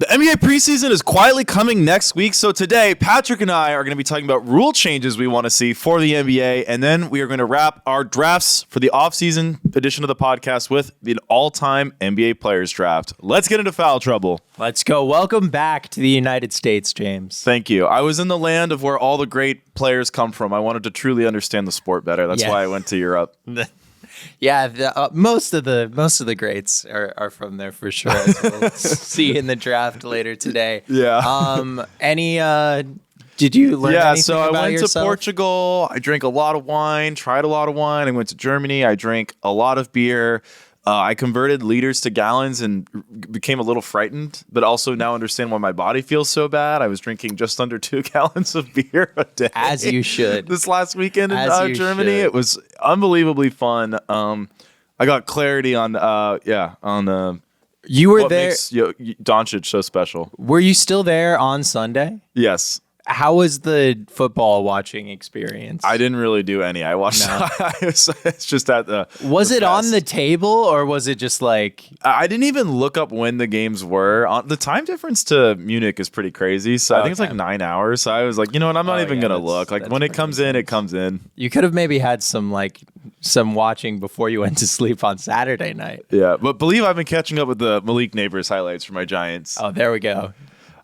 The NBA preseason is quietly coming next week, so today, Patrick and I are going to be talking about rule changes we want to see for the NBA, and then we are going to wrap our drafts for the offseason edition of the podcast with the all-time NBA players draft. Let's get into foul trouble. Let's go. Welcome back to the United States, James. Thank you. I was in the land of where all the great players come from. I wanted to truly understand the sport better. That's why I went to Europe. Yeah, most of the greats are from there for sure. As we'll see in the draft later today. Yeah. Did you learn anything so I about went yourself? to Portugal. I drank a lot of wine, tried a lot of wine. I went to Germany. I drank a lot of beer. I converted liters to gallons and became a little frightened, but also now understand why my body feels so bad. I was drinking just under 2 gallons of beer a day. As you should. This last weekend in Germany. It was unbelievably fun. I got clarity on You were what there. makes Doncic so special. Were you still there on Sunday? Yes. How was the football watching experience? I didn't really do any. I watched. No. It's just at the. Was it on fest. the table or was it just like? I didn't even look up when the games were. The time difference to Munich is pretty crazy. So I think it's like 9 hours. So I was like, you know what? I'm not even gonna look. Like when it comes in, it comes in. You could have maybe had some watching before you went to sleep on Saturday night. Yeah, but believe I've been catching up with the Malik Neighbors highlights for my Giants. Oh, there we go.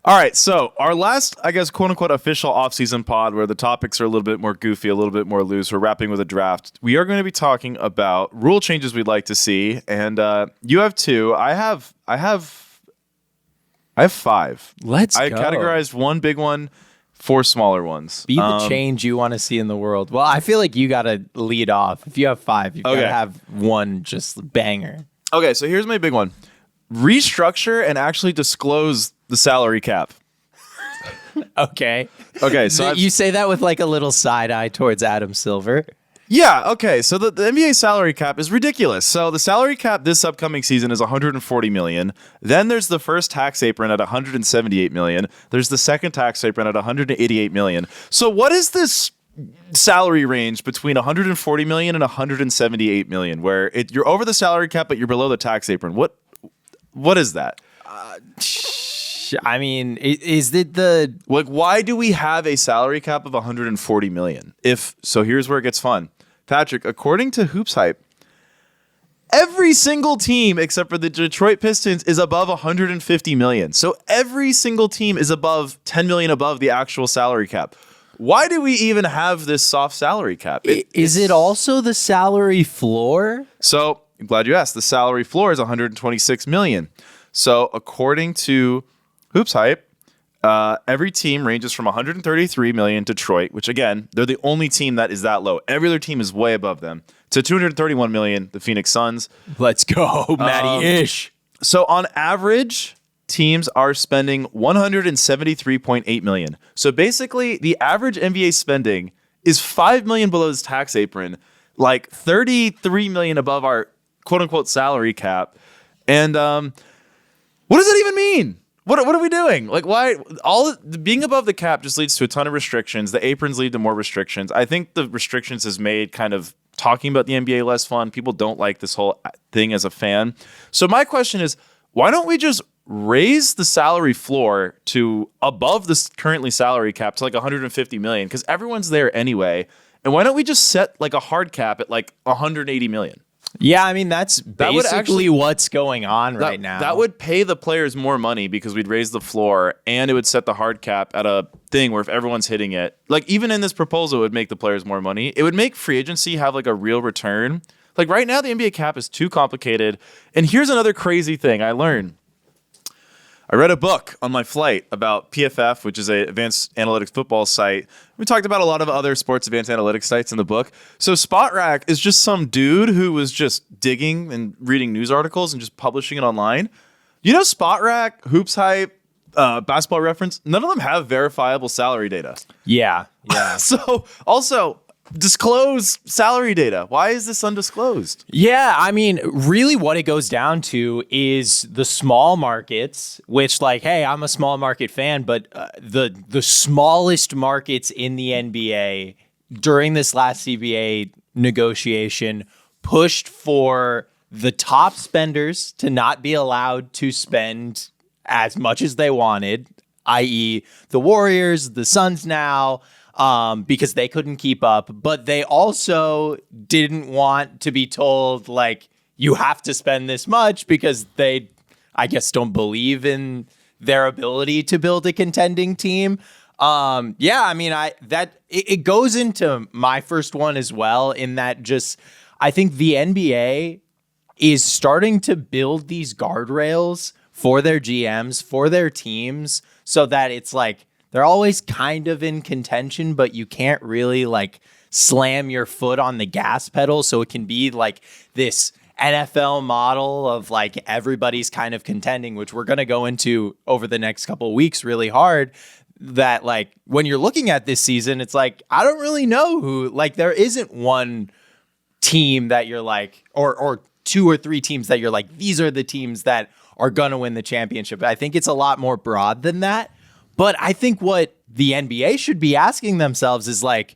All right, so our last, I guess, quote-unquote official offseason pod where the topics are a little bit more goofy, a little bit more loose. We're wrapping with a draft. We are going to be talking about rule changes we'd like to see, and you have 2. I have 5. I go. categorized 1 big one, 4 smaller ones. Be the change you want to see in the world. Well, I feel like you got to lead off. If you have 5, you've got to have 1 just banger. Okay, so here's my big one. Restructure and actually disclose the salary cap. Okay. Okay, so you say that with like a little side eye towards Adam Silver. Yeah, okay. So the NBA salary cap is ridiculous. So the salary cap this upcoming season is $140 million. Then there's the first tax apron at $178 million. There's the second tax apron at $188 million. So what is this salary range between $140 million and $178 million where you're over the salary cap but you're below the tax apron? What is that? I mean, is it the... Like, why do we have a salary cap of $140 million? So here's where it gets fun. Patrick, according to Hoops Hype, every single team except for the Detroit Pistons is above $150 million. So every single team is above $10 million above the actual salary cap. Why do we even have this soft salary cap? Is it also the salary floor? So I'm glad you asked. The salary floor is $126 million. So according to Hoops Hype, every team ranges from $133 million, Detroit, which again, they're the only team that is that low. Every other team is way above them, to $231 million, the Phoenix Suns. Let's go, Matty-ish. So on average, teams are spending $173.8 million. So basically, the average NBA spending is $5 million below this tax apron, like $33 million above our quote-unquote salary cap. And what does that even mean? What are we doing? Like, why? Being above the cap just leads to a ton of restrictions. The aprons lead to more restrictions. I think the restrictions has made kind of talking about the NBA less fun. People don't like this whole thing as a fan. So my question is, why don't we just raise the salary floor to above this currently salary cap to like $150 million? Because everyone's there anyway. And why don't we just set like a hard cap at like $180 million? Yeah, I mean, that's basically what's going on right now. That would pay the players more money because we'd raise the floor, and it would set the hard cap at a thing where if everyone's hitting it, like even in this proposal, it would make the players more money. It would make free agency have like a real return. Like right now, the NBA cap is too complicated. And here's another crazy thing I learned. I read a book on my flight about PFF, which is an advanced analytics football site. We talked about a lot of other sports advanced analytics sites in the book. So SpotRack is just some dude who was just digging and reading news articles and just publishing it online. You know, SpotRack, Hoops Hype, Basketball Reference, none of them have verifiable salary data. Yeah. So also, disclose salary data. Why is this undisclosed? Yeah, I mean, really what it goes down to is the small markets, which like, hey, I'm a small market fan, but the smallest markets in the NBA during this last CBA negotiation pushed for the top spenders to not be allowed to spend as much as they wanted, i.e. the Warriors, the Suns now, because they couldn't keep up. But they also didn't want to be told, like, you have to spend this much because they, I guess, don't believe in their ability to build a contending team. It goes into my first one as well, in that just, I think the NBA is starting to build these guardrails for their GMs, for their teams, so that it's like they're always kind of in contention, but you can't really like slam your foot on the gas pedal. So it can be like this NFL model of like everybody's kind of contending, which we're going to go into over the next couple of weeks really hard. That like when you're looking at this season, it's like, I don't really know who, like there isn't one team that you're like, or two or three teams that you're like, these are the teams that are going to win the championship. I think it's a lot more broad than that. But I think what the NBA should be asking themselves is like,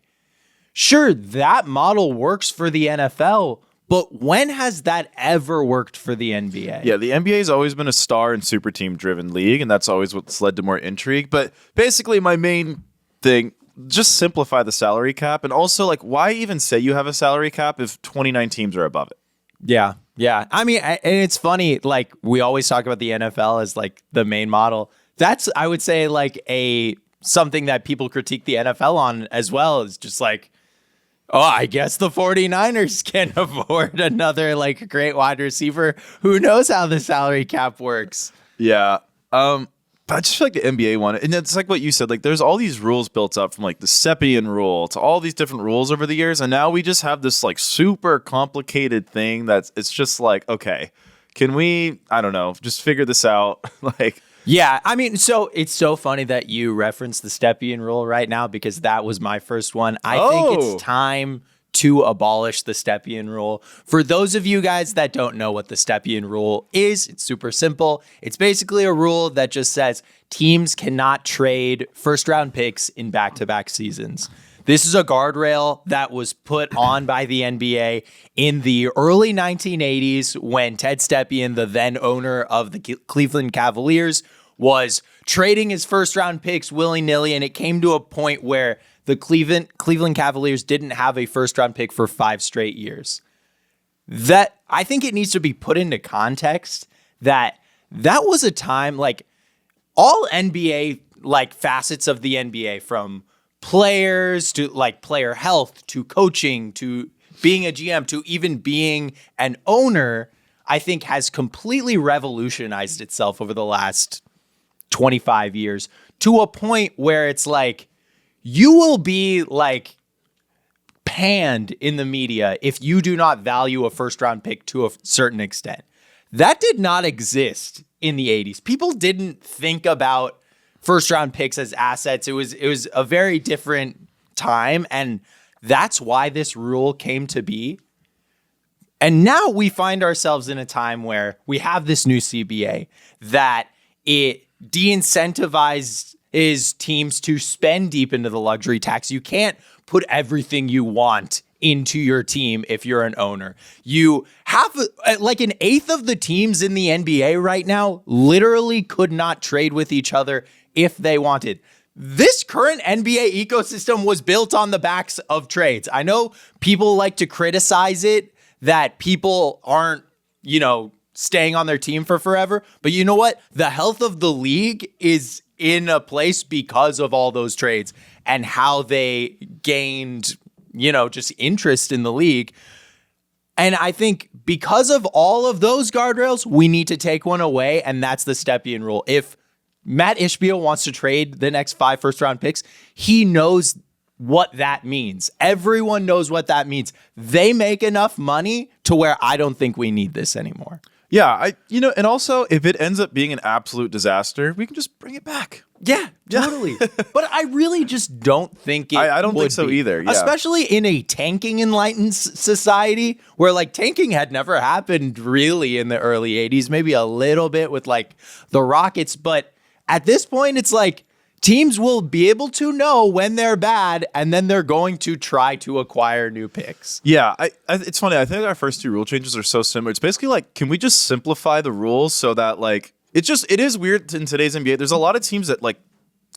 sure, that model works for the NFL, but when has that ever worked for the NBA? Yeah, the NBA has always been a star and super team driven league, and that's always what's led to more intrigue. But basically, my main thing, just simplify the salary cap. And also, like, why even say you have a salary cap if 29 teams are above it? Yeah. Yeah. I mean, and it's funny, like, we always talk about the NFL as like the main model. That's, I would say, like something that people critique the NFL on as well, is just like, oh, I guess the 49ers can afford another like great wide receiver. Who knows how the salary cap works? Yeah. But I just feel like the NBA one, and it's like what you said, like there's all these rules built up from like the Stepien Rule to all these different rules over the years. And now we just have this like super complicated thing that's, it's just like, okay, can we, I don't know, just figure this out? Like, yeah, I mean, so it's so funny that you referenced the Stepien Rule right now, because that was my first one. I think it's time to abolish the Stepien Rule. For those of you guys that don't know what the Stepien Rule is, it's super simple. It's basically a rule that just says teams cannot trade first-round picks in back-to-back seasons. This is a guardrail that was put on by the NBA in the early 1980s when Ted Stepian, the then owner of the Cleveland Cavaliers, was trading his first-round picks willy-nilly, and it came to a point where the Cleveland Cavaliers didn't have a first-round pick for 5 straight years. That, I think it needs to be put into context that was a time, like, all NBA, like, facets of the NBA, from players to like player health to coaching to being a GM to even being an owner, I think has completely revolutionized itself over the last 25 years to a point where it's like you will be like panned in the media if you do not value a first round pick to a certain extent. That did not exist in the 80s. People didn't think about first round picks as assets. It was a very different time, and that's why this rule came to be. And now we find ourselves in a time where we have this new CBA that it de-incentivizes teams to spend deep into the luxury tax. You can't put everything you want into your team if you're an owner. You have like an eighth of the teams in the NBA right now literally could not trade with each other if they wanted. This current NBA ecosystem was built on the backs of trades. I know people like to criticize it, that people aren't, staying on their team for forever. But you know what? The health of the league is in a place because of all those trades and how they gained, just interest in the league. And I think because of all of those guardrails, we need to take one away, and that's the Stepien Rule. If Matt Ishbia wants to trade the next 5 first-round picks, he knows what that means. Everyone knows what that means. They make enough money to where I don't think we need this anymore. Yeah, and also if it ends up being an absolute disaster, we can just bring it back. Yeah, totally. But I really just don't think it I don't would think so be. either. Yeah. Especially in a tanking enlightened society where like tanking had never happened really in the early 80s, maybe a little bit with like the Rockets. But at this point, it's like teams will be able to know when they're bad, and then they're going to try to acquire new picks. Yeah, it's funny. I think our first 2 rule changes are so similar. It's basically like, can we just simplify the rules so that like it is weird in today's NBA. There's a lot of teams that like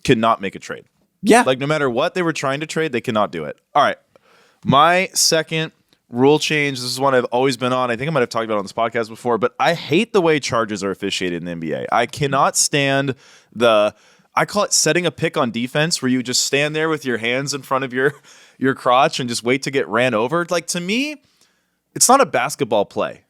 cannot make a trade. Yeah. Like no matter what they were trying to trade, they cannot do it. All right. My second rule change, this is one I've always been on. I think I might have talked about it on this podcast before, but I hate the way charges are officiated in the NBA. I cannot stand I call it setting a pick on defense, where you just stand there with your hands in front of your crotch and just wait to get ran over. Like, to me, it's not a basketball play.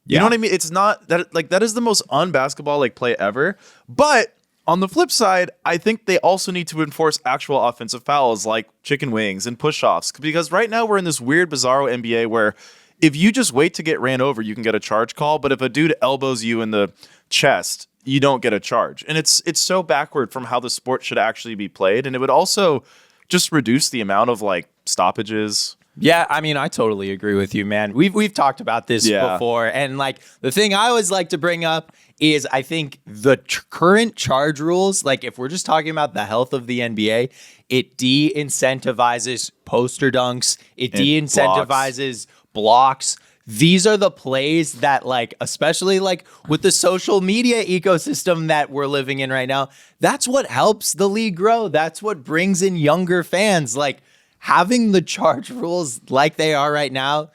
You know what I mean? It's not that, like, that is the most unbasketball like play ever. But on the flip side, I think they also need to enforce actual offensive fouls like chicken wings and push-offs, because right now we're in this weird, bizarro NBA where if you just wait to get ran over, you can get a charge call. But if a dude elbows you in the chest, you don't get a charge. And it's so backward from how the sport should actually be played. And it would also just reduce the amount of like stoppages. Yeah, I mean, I totally agree with you, man. We've talked about this before, and like the thing I always like to bring up is I think the current charge rules, like if we're just talking about the health of the NBA, it de-incentivizes poster dunks, it de-incentivizes blocks. These are the plays that, like, especially like with the social media ecosystem that we're living in right now, that's what helps the league grow. That's what brings in younger fans. Like, having the charge rules like they are right now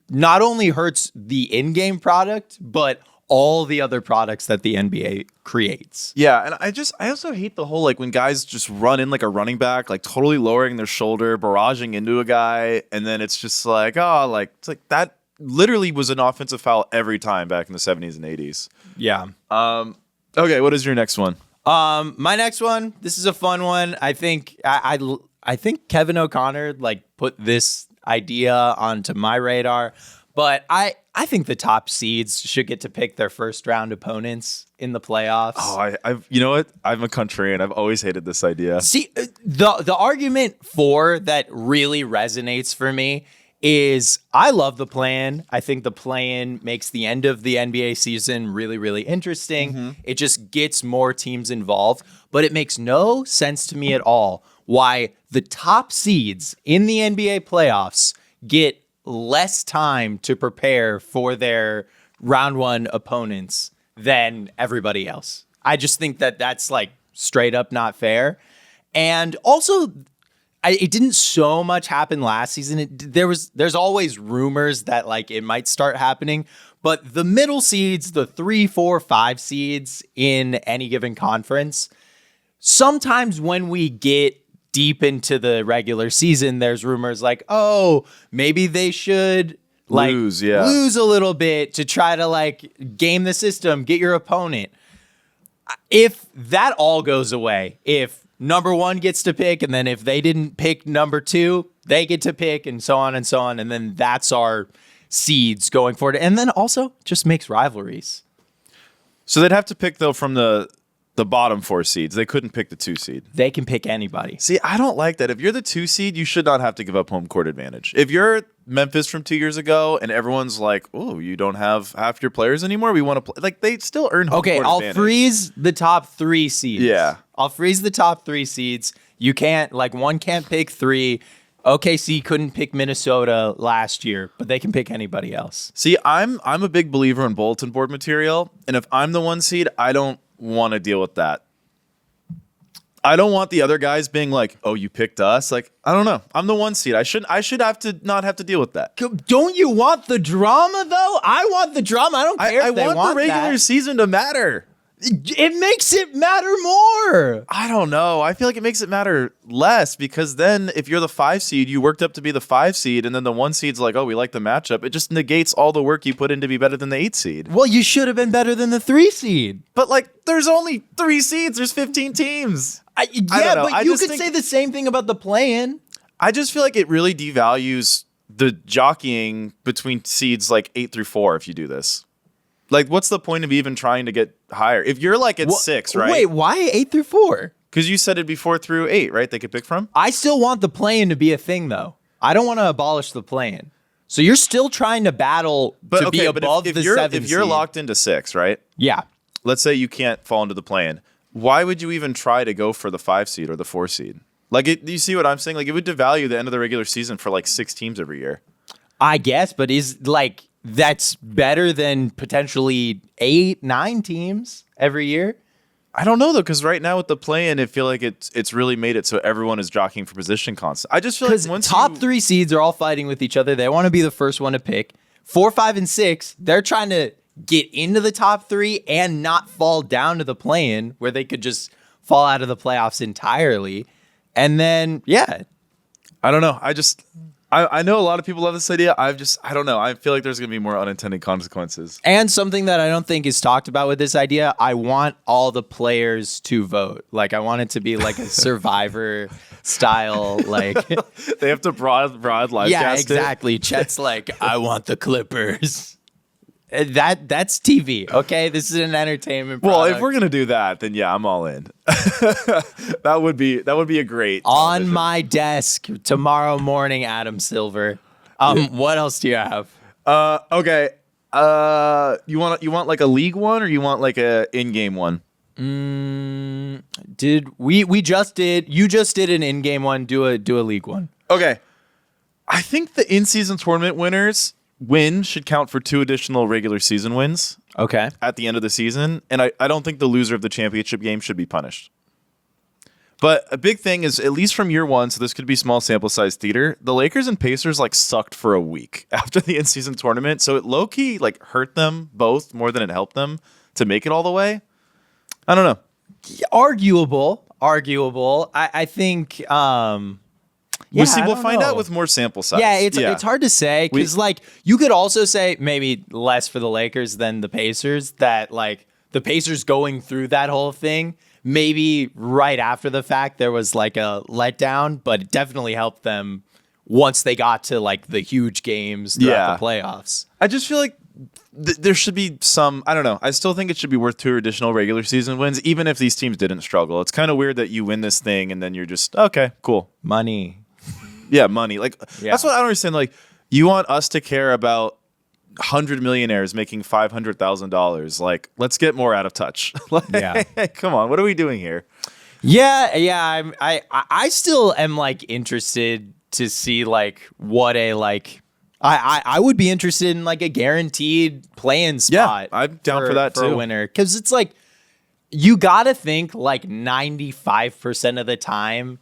not only hurts the in-game product, but all the other products that the NBA creates. Yeah, and I also hate the whole, like, when guys just run in like a running back, like totally lowering their shoulder, barraging into a guy, and then it's just like, oh, like, it's like that literally was an offensive foul every time back in the 70s and 80s. Yeah. Okay, what is your next one? My next one, this is a fun one. I think I think Kevin O'Connor like put this idea onto my radar, but I think the top seeds should get to pick their first round opponents in the playoffs. Oh, I've you know what? I'm a contrarian. I've always hated this idea. See, the argument for that really resonates for me is I love the play-in. I think the play-in makes the end of the NBA season really, really interesting. Mm-hmm. It just gets more teams involved, but it makes no sense to me at all why the top seeds in the NBA playoffs get less time to prepare for their round one opponents than everybody else. I just think that that's like straight up not fair. And also, it didn't so much happen last season. There's always rumors that like it might start happening, but the middle seeds, the 3, 4, 5 seeds in any given conference, sometimes when we get deep into the regular season, there's rumors like, oh, maybe they should like lose a little bit to try to like game the system, get your opponent. If that all goes away, if number one gets to pick, and then if they didn't pick number two, they get to pick, and so on and so on. And then that's our seeds going forward. And then also just makes rivalries. So they'd have to pick, though, from the bottom 4 seeds. They couldn't pick the 2 seed. They can pick anybody. See, I don't like that. If you're the 2 seed, you should not have to give up home court advantage. If you're Memphis from 2 years ago and everyone's like, oh, you don't have half your players anymore, we want to play. Like, they still earn home court advantage. I'll freeze the top 3 seeds. Yeah. I'll freeze the top 3 seeds. You can't, like, one can't pick 3. OKC couldn't pick Minnesota last year, but they can pick anybody else. See, I'm a big believer in bulletin board material, and if I'm the 1 seed, I don't want to deal with that. I don't want the other guys being like, "Oh, you picked us." Like, I don't know. I'm the 1 seed. I should have to not have to deal with that. Don't you want the drama though? I want the drama. I don't care. I want the regular season to matter. It makes it matter more. I don't know. I feel like it makes it matter less, because then if you're the 5 seed, you worked up to be the 5 seed, and then the 1 seed's like, "Oh, we like the matchup." It just negates all the work you put in to be better than the 8 seed. Well, you should have been better than the 3 seed. But like, there's only 3 seeds. There's 15 teams. Yeah, but you could say the same thing about the play-in. I just feel like it really devalues the jockeying between seeds like 8 through 4 if you do this. Like, what's the point of even trying to get higher? If you're like at 6, right? Wait, why 8 through 4? Because you said it'd be 4 through 8, right? They could pick from? I still want the play-in to be a thing, though. I don't want to abolish the play-in. So you're still trying to battle to be above the 7 seed. If you're locked into 6, right? Yeah. Let's say you can't fall into the play-in. Why would you even try to go for the 5 seed or the 4 seed? Like, do you see what I'm saying? Like, it would devalue the end of the regular season for like 6 teams every year. I guess, but is like that's better than potentially 8, 9 teams every year. I don't know though, because right now with the play-in, I feel like it's really made it so everyone is jockeying for position constant. I just feel like once top 3 seeds are all fighting with each other. They want to be the first one to pick. 4, 5, and 6, they're trying to get into the top 3 and not fall down to the play-in where they could just fall out of the playoffs entirely. And then, yeah. I don't know. I know a lot of people love this idea. I don't know. I feel like there's going to be more unintended consequences. And something that I don't think is talked about with this idea, I want all the players to vote. Like, I want it to be like a Survivor style, like... They have to broad live yeah, cast exactly. Chet's like, I want the Clippers. That's TV, okay? This is an entertainment product. Well, if we're gonna do that, then yeah, I'm all in. that would be a great on television. my desk tomorrow morning, Adam Silver. What else do you have? Okay. You want like a league one or you want like a in-game one? Did you just did an in-game one? Do a league one. Okay. I think the in-season tournament winners win should count for 2 additional regular season wins. Okay. At the end of the season. And I don't think the loser of the championship game should be punished. But a big thing is, at least from year 1, so this could be small sample size theater, the Lakers and Pacers like sucked for a week after the in-season tournament. So it low-key like hurt them both more than it helped them to make it all the way. I don't know. Arguable. I think... We'll find out with more sample size. Yeah, it's hard to say because like you could also say maybe less for the Lakers than the Pacers, that like the Pacers going through that whole thing, maybe right after the fact there was like a letdown, but it definitely helped them once they got to like the huge games throughout the playoffs. I just feel like there should be some, I don't know. I still think it should be worth 2 additional regular season wins, even if these teams didn't struggle. It's kind of weird that you win this thing and then you're just, okay, cool. Money. Yeah, money. Like that's what I don't understand. Like, you want us to care about 100 millionaires making $500,000? Like, let's get more out of touch. Like, come on, what are we doing here? Yeah. I still am like interested to see like what a like. I would be interested in like a guaranteed play-in spot. Yeah, I'm down for that too. A winner, because it's like you got to think like 95% of the time.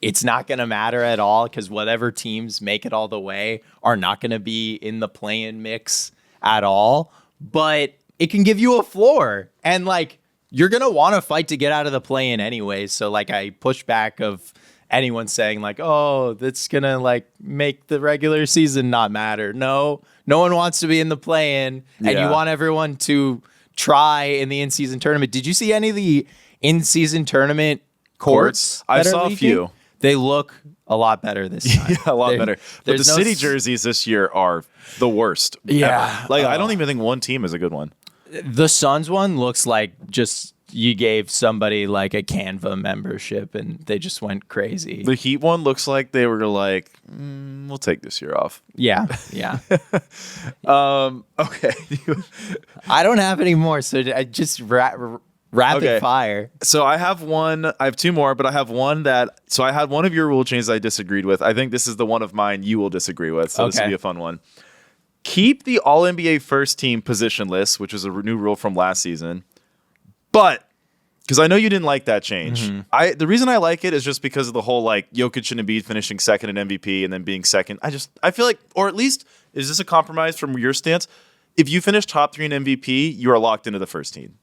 It's not going to matter at all because whatever teams make it all the way are not going to be in the play-in mix at all. But it can give you a floor. And, like, you're going to want to fight to get out of the play-in anyway. So, like, I push back of anyone saying, like, oh, that's going to, like, make the regular season not matter. No one wants to be in the play-in. And you want everyone to try in the in-season tournament. Did you see any of the in-season tournament courts? I saw a few. They look a lot better this time. Yeah, a lot better. But the city jerseys this year are the worst. Yeah. Ever. Like, I don't even think one team is a good one. The Suns one looks like just you gave somebody like a Canva membership and they just went crazy. The Heat one looks like they were like, we'll take this year off. Yeah. Okay. I don't have any more, so I just rapid fire. So I have 2 more, but I have one so I had one of your rule changes I disagreed with. I think this is the one of mine you will disagree with. So this will be a fun one. Keep the All-NBA first team positionless, which is a new rule from last season. But because I know you didn't like that change. Mm-hmm. The reason I like it is just because of the whole like Jokic and Embiid finishing second in MVP and then being second. I feel like, or at least is this a compromise from your stance? If you finish top 3 in MVP, you are locked into the first team.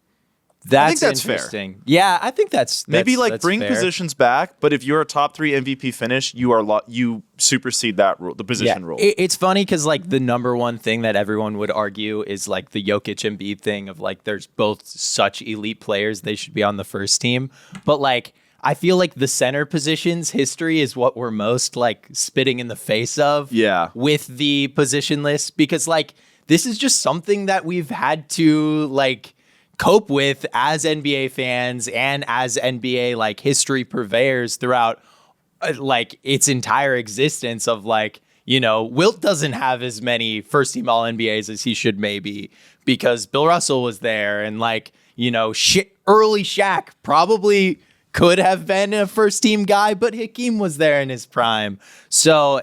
I think that's interesting. Fair. Yeah, I think that's maybe like that's bring fair. positions back, but if you're a top 3 MVP finish, you supersede that rule, the position rule. It's funny because like the number one thing that everyone would argue is like the Jokic Embiid thing of like there's both such elite players, they should be on the first team, but like I feel like the center positions history is what we're most like spitting in the face of. Yeah, with the position list, because like this is just something that we've had to like cope with as NBA fans and as NBA like history purveyors throughout like its entire existence of like, you know, Wilt doesn't have as many first team All NBAs as he should maybe because Bill Russell was there and like, you know, early Shaq probably could have been a first team guy, but Hakeem was there in his prime. So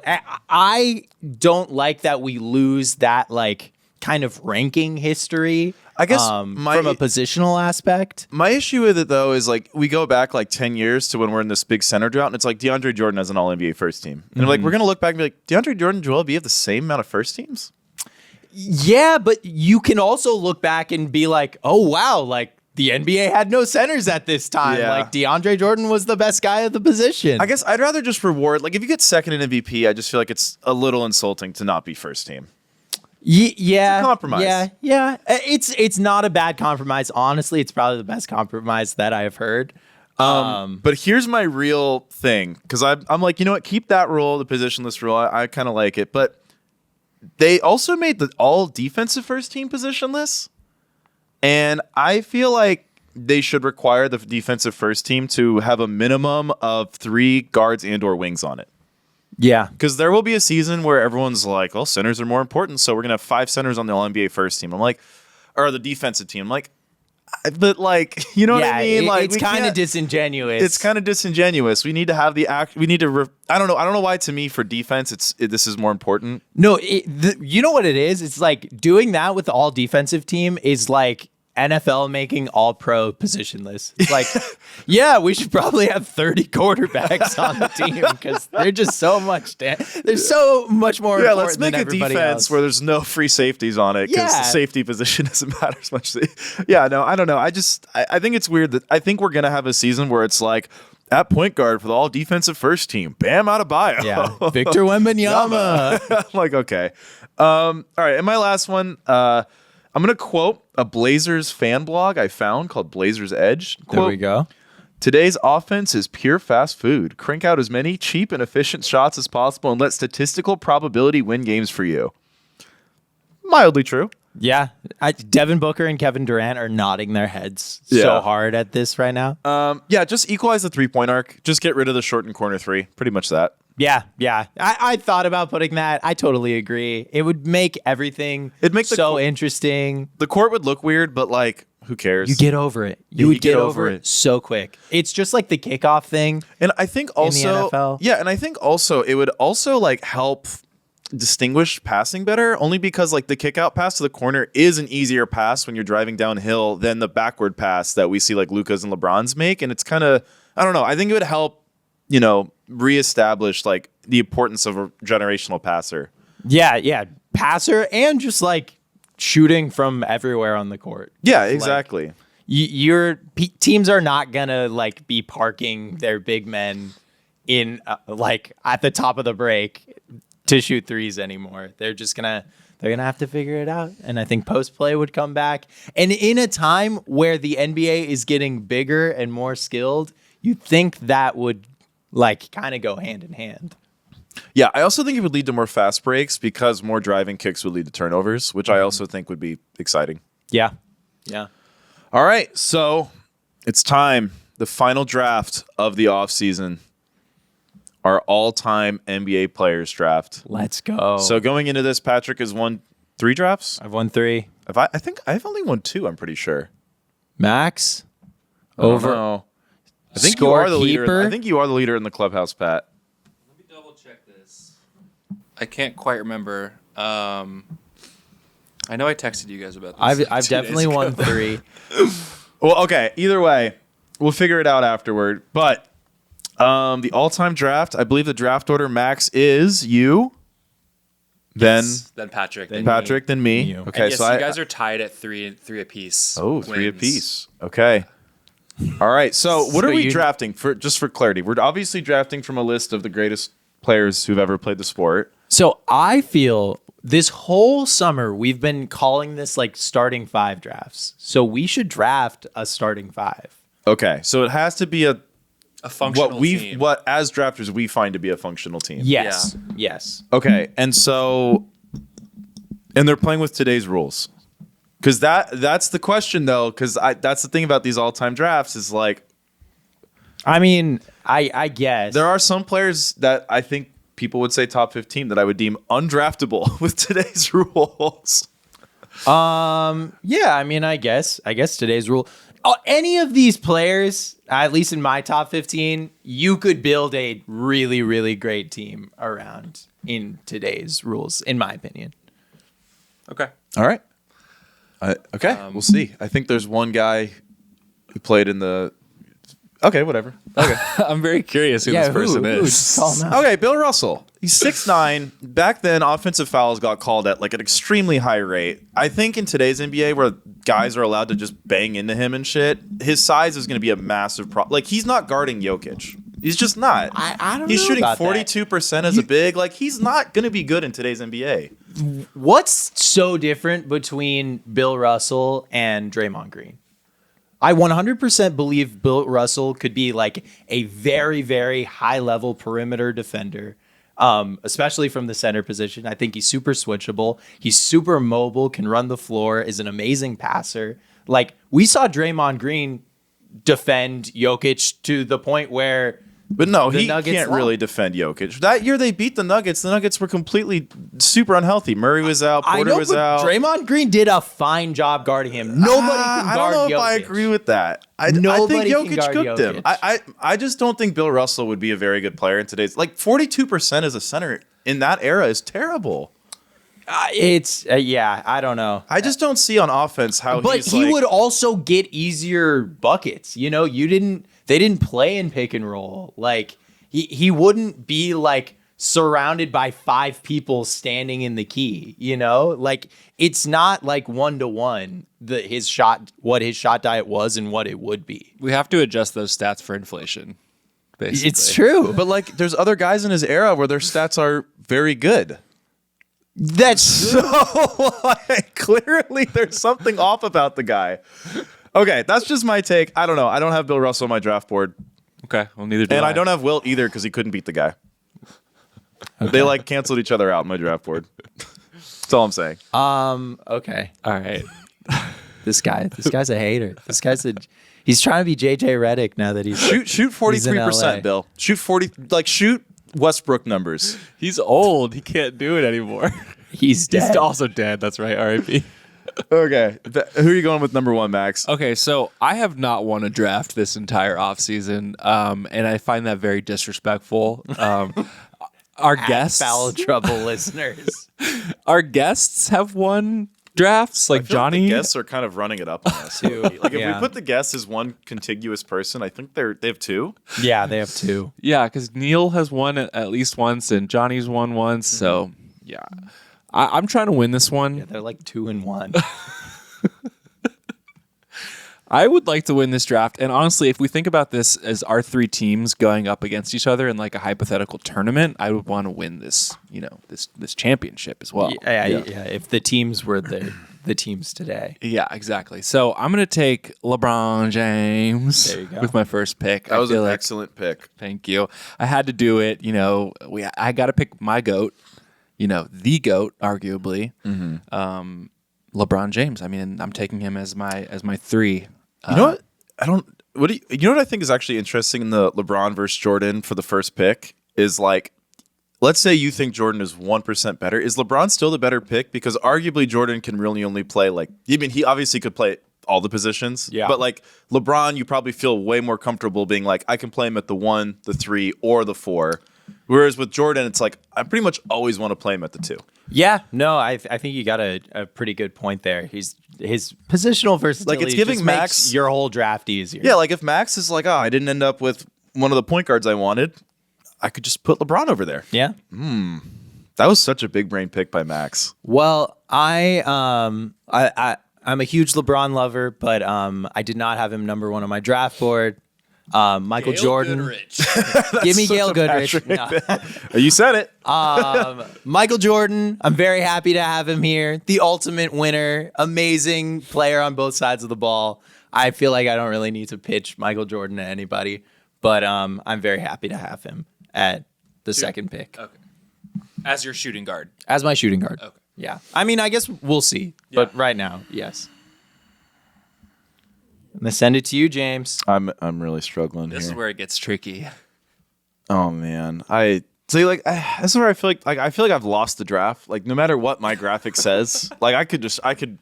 I don't like that we lose that like kind of ranking history. I guess from a positional aspect. My issue with it, though, is like we go back like 10 years to when we're in this big center drought, and it's like DeAndre Jordan has an All-NBA first team. And like we're going to look back and be like, DeAndre Jordan and Joel Embiid have the same amount of first teams? Yeah, but you can also look back and be like, oh, wow, like the NBA had no centers at this time. Yeah. Like DeAndre Jordan was the best guy at the position. I guess I'd rather just reward, like if you get second in MVP, I just feel like it's a little insulting to not be first team. Yeah, it's a compromise. Yeah. It's not a bad compromise. Honestly, it's probably the best compromise that I have heard. But here's my real thing, because I'm like, you know what? Keep that rule, the positionless rule. I kind of like it, but they also made the all defensive first team positionless, and I feel like they should require the defensive first team to have a minimum of 3 guards and/or wings on it. Yeah. Because there will be a season where everyone's like, well, centers are more important, so we're going to have 5 centers on the All-NBA first team. I'm like, or the defensive team. I'm like, but like, you know what I mean? Like, it's kind of disingenuous. It's kind of disingenuous. We need to have the act. We need to. I don't know why to me for defense, this is more important. No, you know what it is? It's like doing that with the all defensive team is like NFL making all pro positionless. It's like, yeah, we should probably have 30 quarterbacks on the team because they're just so much. There's so much more. Yeah, let's make than a everybody defense else. where there's no free safeties on it because the safety position doesn't matter as much. Yeah, no, I don't know. I think it's weird that I think we're gonna have a season where it's like at point guard for the all defensive first team, Bam Adebayo. Yeah, Victor Wembanyama. I'm like, okay. All right, and my last one. I'm going to quote a Blazers fan blog I found called Blazers Edge. Quote, there we go. Today's offense is pure fast food. Crank out as many cheap and efficient shots as possible and let statistical probability win games for you. Mildly true. Yeah. Devin Booker and Kevin Durant are nodding their heads so hard at this right now. Yeah, just equalize the 3-point arc. Just get rid of the short and corner 3. Pretty much that. Yeah. I thought about putting that. I totally agree. It would make everything so interesting. The court would look weird, but like, who cares? You get over it. You would get over it so quick. It's just like the kickoff thing. And I think also, in the NFL. Yeah, and I think also it would also like help distinguish passing better, only because like the kick out pass to the corner is an easier pass when you're driving downhill than the backward pass that we see like Luka's and LeBron's make. And it's kind of, I don't know. I think it would help, reestablish like the importance of a generational passer. Yeah. Passer and just like shooting from everywhere on the court. Yeah, exactly. Like, your teams are not gonna like be parking their big men in like at the top of the break to shoot threes anymore. They're gonna have to figure it out. And I think post play would come back. And in a time where the NBA is getting bigger and more skilled, you'd think that would like kind of go hand in hand. Yeah, I also think it would lead to more fast breaks because more driving kicks would lead to turnovers, which I also think would be exciting. Yeah. All right, so it's time. The final draft of the offseason. Our all-time NBA players draft. Let's go. So going into this, Patrick has won 3 drafts? I've won 3. I think I've only won 2, I'm pretty sure. Max? Over. I think you are the leader. I think you are the leader in the clubhouse, Pat. Let me double check this. I can't quite remember. I know I texted you guys about this. I've definitely won 3. Well, okay. Either way, we'll figure it out afterward. But the all-time draft, I believe the draft order, Max, is you, then Patrick, then me. Okay, and yes, so you guys are tied at 3 apiece. Oh, 3 apiece. Okay. All right. So what are we drafting for clarity? We're obviously drafting from a list of the greatest players who've ever played the sport. So I feel this whole summer we've been calling this like starting 5 drafts. So we should draft a starting 5. Okay. So it has to be a functional team. What as drafters we find to be a functional team. Yes. Yeah. Yes. Okay. And they're playing with today's rules. Because that's the question, though, because that's the thing about these all-time drafts is like... I mean, I guess. There are some players that I think people would say top 15 that I would deem undraftable with today's rules. Yeah, I mean, I guess today's rule... any of these players, at least in my top 15, you could build a really, really great team around in today's rules, in my opinion. Okay. All right. Okay, we'll see. I think there's one guy who played in the. Okay, whatever. Okay. I'm very curious who this person is. Call him out. Okay, Bill Russell. He's 6'9". Back then, offensive fouls got called at like an extremely high rate. I think in today's NBA, where guys are allowed to just bang into him and shit, his size is going to be a massive problem. Like, he's not guarding Jokic. He's just not. I don't He's know shooting about 42% as a big. Like, he's not going to be good in today's NBA. What's so different between Bill Russell and Draymond Green? I 100% believe Bill Russell could be like a very, very high-level perimeter defender, especially from the center position. I think he's super switchable. He's super mobile, can run the floor, is an amazing passer. Like, we saw Draymond Green defend Jokic to the point where... But no, he Nuggets can't lost. really defend Jokic. That year they beat the Nuggets. The Nuggets were completely super unhealthy. Murray was out. Porter was out. Draymond Green did a fine job guarding him. Nobody can I guard don't know if Jokic. I agree with that. I think Nobody can Jokic guard cooked him. Jokic. I just don't think Bill Russell would be a very good player in today's. Like 42% as a center in that era is terrible. I don't know. I just don't see on offense how. But he's he like, would also get easier buckets. You know, they didn't play in pick and roll. Like he wouldn't be like surrounded by 5 people standing in the key, you know? Like it's not like 1-to-1 what his shot diet was and what it would be. We have to adjust those stats for inflation. Basically. It's true. But like, there's other guys in his era where their stats are very good. That's So like, clearly there's something off about the guy. Okay, that's just my take. I don't know. I don't have Bill Russell on my draft board. Okay, well, neither do And I. I don't have Wilt either because he couldn't beat the guy. They like canceled each other out in my draft board. That's all I'm saying. okay. All right. This guy's a hater. He's trying to be JJ Redick now that he's Shoot he's in 43%, LA. Bill. Shoot Westbrook numbers. He's old. He can't do it anymore. He's dead. He's also dead. That's right. R.I.P. Okay. Who are you going with number 1, Max? Okay, so I have not won a draft this entire offseason, and I find that very disrespectful. Our guests, Foul trouble listeners. our guests have won drafts, like I feel Johnny. the guests are kind of running it up on us. Two. Like if Yeah. we put the guests as one contiguous person, I think they have 2. Yeah, they have 2. Yeah, because Neil has won at least once, and Johnny's won once. So yeah, I'm trying to win this one. Yeah, they're like 2-1. I would like to win this draft, and honestly, if we think about this as our 3 teams going up against each other in like a hypothetical tournament, I would want to win this, this championship as well. Yeah. If the teams were the teams today. Yeah, exactly. So I'm gonna take LeBron James There you go. with my first pick. That was I feel an like- excellent pick. Thank you. I had to do it. I got to pick my GOAT. The GOAT, arguably. LeBron James. I mean, I'm taking him as my 3. You know what? You know what I think is actually interesting in the LeBron versus Jordan for the first pick is like, let's say you think Jordan is 1% better. Is LeBron still the better pick? Because arguably Jordan can really only play he obviously could play all the positions. Yeah. But like LeBron, you probably feel way more comfortable being like, I can play him at the 1, the 3, or the 4. Whereas with Jordan, it's like, I pretty much always want to play him at the 2. Yeah, no, I think you got a pretty good point there. His positional versatility Like, it's giving just Max- makes your whole draft easier. Yeah, like if Max is like, I didn't end up with one of the point guards I wanted, I could just put LeBron over there. Yeah. That was such a big brain pick by Max. Well, I'm a huge LeBron lover, but I did not have him number 1 on my draft board. Michael Jordan. Give me Gail Goodrich. No. You said it. Michael Jordan, I'm very happy to have him here. The ultimate winner, amazing player on both sides of the ball. I feel like I don't really need to pitch Michael Jordan to anybody, but I'm very happy to have him at the second pick Okay. As your shooting guard. as my shooting guard. Okay. Yeah. I mean, I guess we'll see, but right now, yes. I'm gonna send it to you, James. I'm really struggling This here. is where it gets tricky. Oh man, this is where I feel like I feel like I've lost the draft. Like no matter what my graphic says, like I could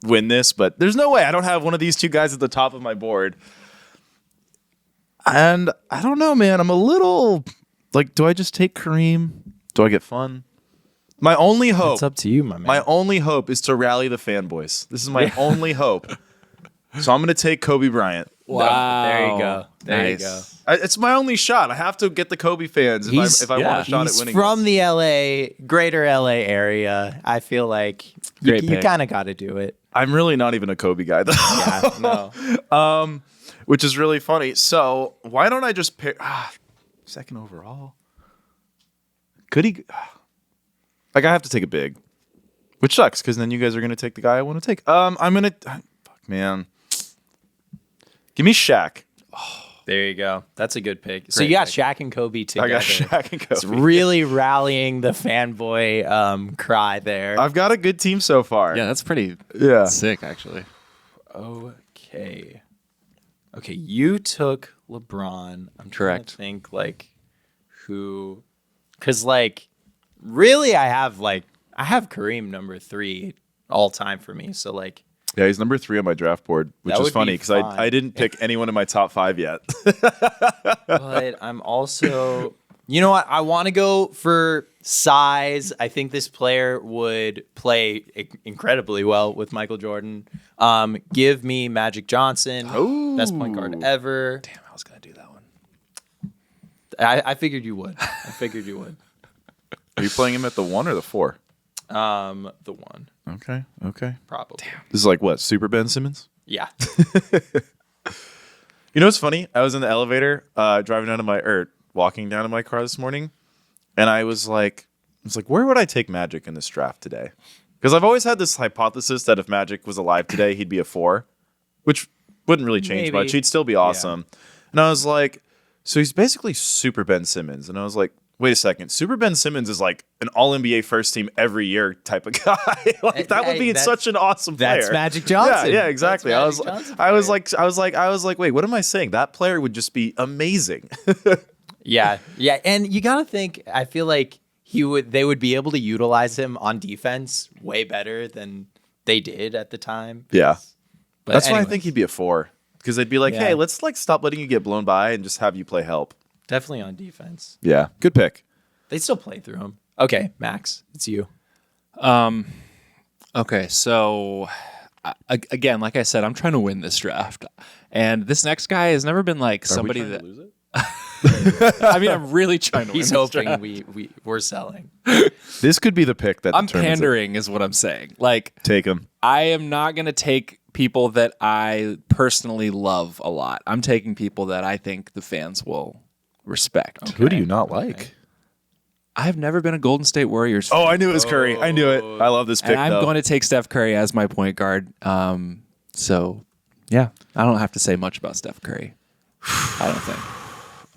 win this, but there's no way I don't have one of these 2 guys at the top of my board. And I don't know, man. I'm a little like, do I just take Kareem? Do I get fun? My only hope. It's up to you, my man. My only hope is to rally the fanboys. This is my only hope. So I'm going to take Kobe Bryant. Wow. There you go. There Nice. you go. It's my only shot. I have to get the Kobe fans if I want a shot at He's winning. from the greater LA area. I feel like you Great pick. kind of got to do it. I'm really not even a Kobe guy, though. Yeah, no. Which is really funny. So why don't I just pick second overall? Could he? Like I have to take a big, which sucks because then you guys are gonna take the guy I want to take. I'm gonna. Fuck man. Give me Shaq. There you go. That's a good pick. So you got Shaq and Kobe together. I got Shaq and Kobe. It's really rallying the fanboy cry there. I've got a good team so far. Yeah, that's pretty sick, actually. Okay. Okay, you took LeBron. I'm trying Correct. to think who, because really I have Kareem number 3 all time for me. So Yeah, he's number 3 on my draft board, which That is would funny be because fine. I didn't pick anyone in my top 5 yet. but I'm also, you know what? I want to go for size. I think this player would play incredibly well with Michael Jordan. Give me Magic Johnson, best point guard ever. Damn, I was going to do that one. I figured you would. Are you playing him at the 1 or the 4? The 1, Okay. probably. This is like what, Super Ben Simmons? Yeah. You know what's funny? I was in the elevator, walking down to my car this morning, and I was like, where would I take Magic in this draft today? Because I've always had this hypothesis that if Magic was alive today, he'd be a 4, which wouldn't really change Maybe. much. He'd still be awesome. And I was like, so he's basically Super Ben Simmons. And I was like, wait a second. Super Ben Simmons is like an all-NBA first team every year type of guy. That would be such an awesome player. That's Magic Johnson. Yeah, exactly. That's I Magic was Johnson like, wait, what am I saying? That player would just be amazing. Yeah. And you got to think, I feel like they would be able to utilize him on defense way better than they did at the time. Yeah. But That's why I anyways, think he'd be a 4. Because they'd be like, Yeah. hey, let's stop letting you get blown by and just have you play help. definitely on defense. Yeah. Good pick. They still play through him. Okay, Max, it's you. Okay, so again, like I said, I'm trying to win this draft. And this next guy has never been like somebody that lose it? I mean, I'm really trying to He's win this hoping draft. we're selling. This could be the pick that I'm determines it. pandering is what I'm saying. Like, Take him. I am not going to take people that I personally love a lot. I'm taking people that I think the fans will respect. Who do you not like? I've never been a Golden State Warriors fan. Oh, I knew it was Curry. I knew it. I love this pick, and I'm though. going to take Steph Curry as my point guard. So, yeah, I don't have to say much about Steph Curry. I don't think.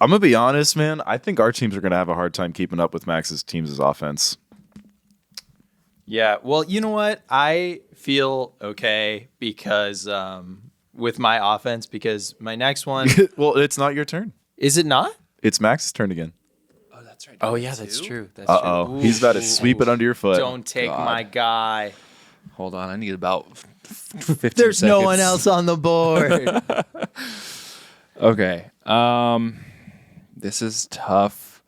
I'm going to be honest, man. I think our teams are going to have a hard time keeping up with Max's team's offense. Yeah, well, you know what? I feel okay because with my offense, because my next one Well, it's not your turn. is it not? It's Max's turn again. Oh, that's right. Oh yeah, that's true. That's Uh-oh. true. He's about to sweep it under your foot. Don't take God. my guy. Hold on. I need about 15 There's no seconds. one else on the board. Okay. This is tough,